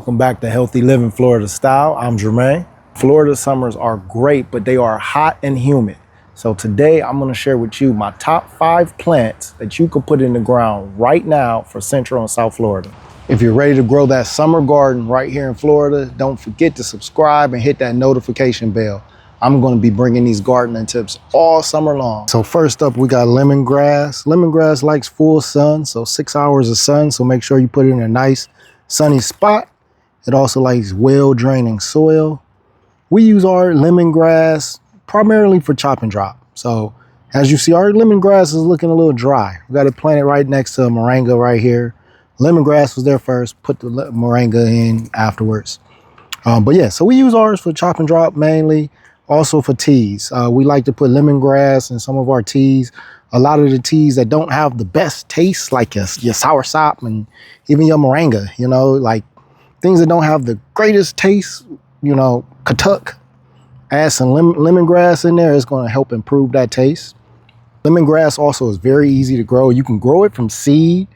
Welcome back to Healthy Living Florida Style. I'm Jermaine. Florida summers are great, but they are hot and humid. So today I'm going to share with you my top 5 plants that you could put in the ground right now for Central and South Florida. If you're ready to grow that summer garden right here in Florida, don't forget to subscribe and hit that notification bell. I'm going to be bringing these gardening tips all summer long. So first up, we got lemongrass. Lemongrass likes full sun, so 6 hours of sun. So make sure you put it in a nice sunny spot. It also likes well draining soil. We use our lemongrass primarily for chop and drop. So as you see, our lemongrass is looking a little dry. We got it planted right next to a moringa right here. Lemongrass was there first, put the moringa in afterwards. But yeah, so we use ours for chop and drop mainly. Also for teas. We like to put lemongrass in some of our teas. A lot of the teas that don't have the best taste, like your soursop and even your moringa, you know, like things that don't have the greatest taste, you know, katuk. Add some lemongrass in there. It's going to help improve that taste. Lemongrass also is very easy to grow. You can grow it from seed,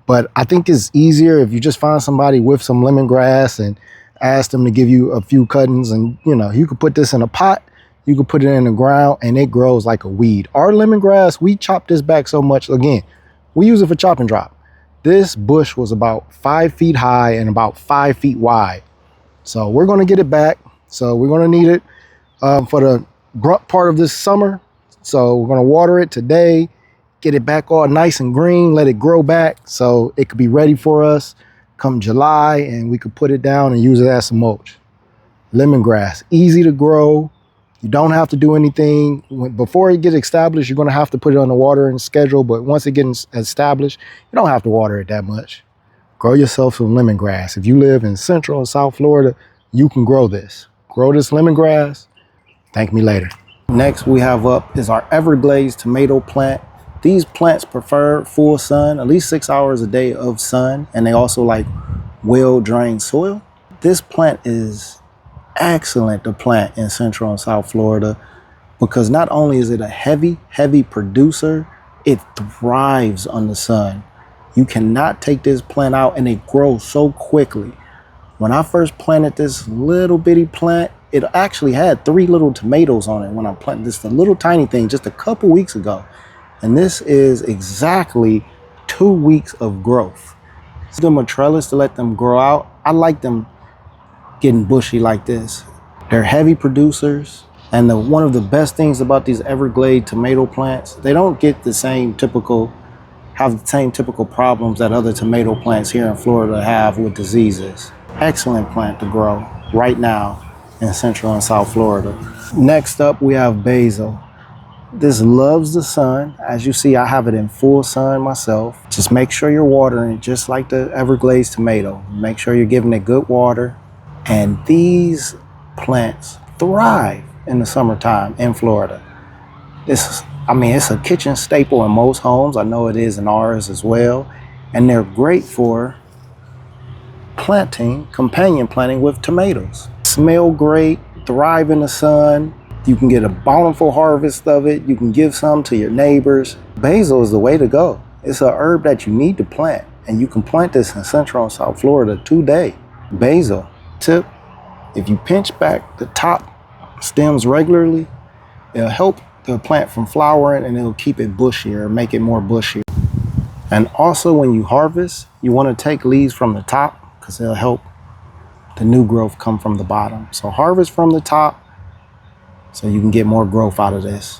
but I think it's easier if you just find somebody with some lemongrass and ask them to give you a few cuttings, and you know, you could put this in a pot, you could put it in the ground, and it grows like a weed. Our lemongrass, we chop this back so much. Again, we use it for chop and drop. This bush was about 5 feet high and about 5 feet wide. So we're going to get it back. So we're going to need it for the brunt part of this summer. So we're going to water it today, get it back all nice and green, let it grow back so it could be ready for us come July, and we could put it down and use it as some mulch. Lemongrass, easy to grow. You don't have to do anything. Before it gets established, you're going to have to put it on the watering schedule, but once it gets established, you don't have to water it that much. Grow yourself some lemongrass. If you live in Central and South Florida, you can grow this. Grow this lemongrass. Thank me later. Next we have up is our Everglades tomato plant. These plants prefer full sun, at least 6 hours a day of sun, and they also like well-drained soil. This plant is excellent to plant in Central and South Florida because not only is it a heavy producer, it thrives on the sun. You cannot take this plant out and it grows so quickly. When I first planted this little bitty plant, it actually had 3 little tomatoes on it when I planted this, a little tiny thing, just a couple weeks ago. And this is exactly 2 weeks of growth. Give them a trellis to let them grow out. I like them getting bushy like this. They're heavy producers. And one of the best things about these Everglade tomato plants, they don't get have the same typical problems that other tomato plants here in Florida have with diseases. Excellent plant to grow right now in Central and South Florida. Next up, we have basil. This loves the sun. As you see, I have it in full sun myself. Just make sure you're watering it just like the Everglades tomato. Make sure you're giving it good water. And these plants thrive in the summertime in Florida. It's a kitchen staple in most homes. I know it is in ours as well. And they're great for companion planting with tomatoes. Smell great, thrive in the sun. You can get a bountiful harvest of it. You can give some to your neighbors. Basil is the way to go. It's a herb that you need to plant, and you can plant this in Central and South Florida today. Basil, tip, if you pinch back the top stems regularly, it'll help the plant from flowering and it'll keep it bushier, make it more bushy. And also when you harvest, you want to take leaves from the top because it'll help the new growth come from the bottom. So harvest from the top, so you can get more growth out of this.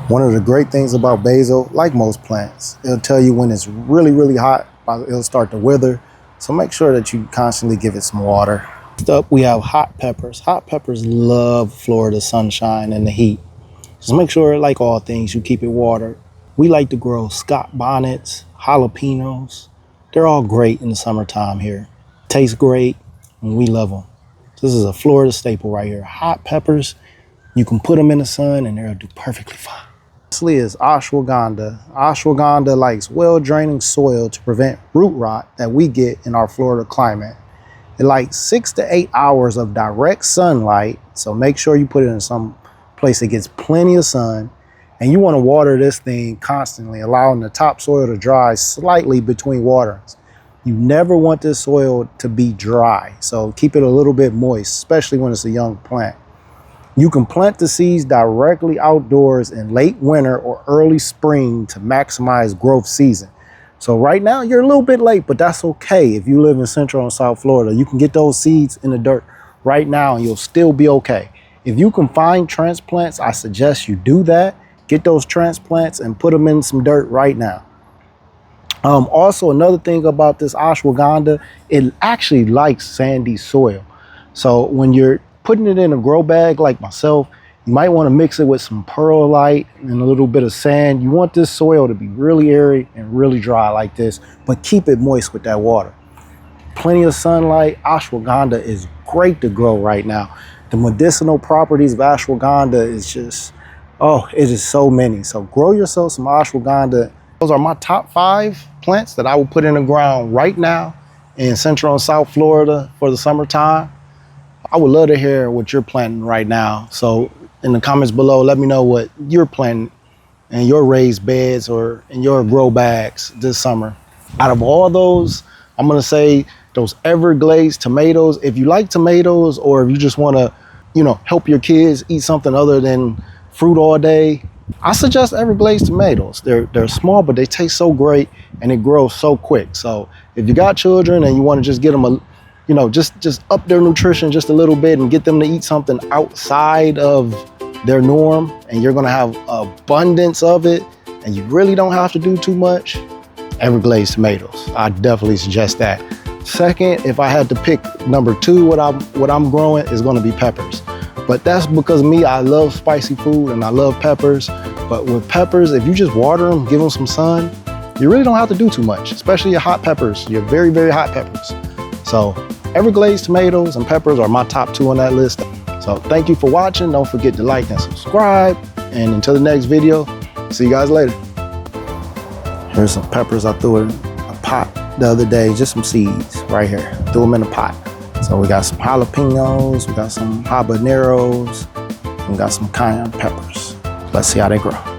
One of the great things about basil, like most plants, it'll tell you when it's really hot, it'll start to wither. So make sure that you constantly give it some water. Next up, we have hot peppers. Hot peppers love Florida sunshine and the heat. Just make sure, like all things, you keep it watered. We like to grow Scott bonnets, jalapenos. They're all great in the summertime here. Taste great, and we love them. This is a Florida staple right here. Hot peppers. You can put them in the sun and they'll do perfectly fine. Lastly is ashwagandha. Ashwagandha likes well-draining soil to prevent root rot that we get in our Florida climate. It likes 6 to 8 hours of direct sunlight, so make sure you put it in some place that gets plenty of sun. And you want to water this thing constantly, allowing the topsoil to dry slightly between waterings. You never want this soil to be dry. So keep it a little bit moist, especially when it's a young plant. You can plant the seeds directly outdoors in late winter or early spring to maximize growth season. So right now you're a little bit late, but that's okay. If you live in Central and South Florida, you can get those seeds in the dirt right now and you'll still be okay. If you can find transplants, I suggest you do that. Get those transplants and put them in some dirt right now. Also, another thing about this ashwagandha, it actually likes sandy soil. So when you're putting it in a grow bag like myself, you might want to mix it with some perlite and a little bit of sand. You want this soil to be really airy and really dry like this, but keep it moist with that water. Plenty of sunlight. Ashwagandha is great to grow right now. The medicinal properties of ashwagandha is just, oh, it is so many. So grow yourself some ashwagandha. Those are my top 5 plants that I will put in the ground right now in Central and South Florida for the summertime. I would love to hear what you're planting right now. So in the comments below, let me know what you're planting in your raised beds or in your grow bags this summer. Out of all those, I'm gonna say those Everglades tomatoes. If you like tomatoes, or if you just wanna, help your kids eat something other than fruit all day, I suggest Everglades tomatoes. They're small, but they taste so great and it grows so quick. So if you got children and you wanna just get them just up their nutrition just a little bit and get them to eat something outside of their norm, and you're gonna have abundance of it and you really don't have to do too much, Everglades tomatoes. I definitely suggest that. Second, if I had to pick number 2, what I'm growing is gonna be peppers. But that's because me, I love spicy food and I love peppers. But with peppers, if you just water them, give them some sun, you really don't have to do too much, especially your hot peppers, your very, very hot peppers. So Everglades tomatoes and peppers are my top 2 on that list. So thank you for watching. Don't forget to like and subscribe. And until the next video, see you guys later. Here's some peppers I threw in a pot the other day, just some seeds right here. Threw them in a pot. So we got some jalapenos, we got some habaneros, we got some cayenne peppers. Let's see how they grow.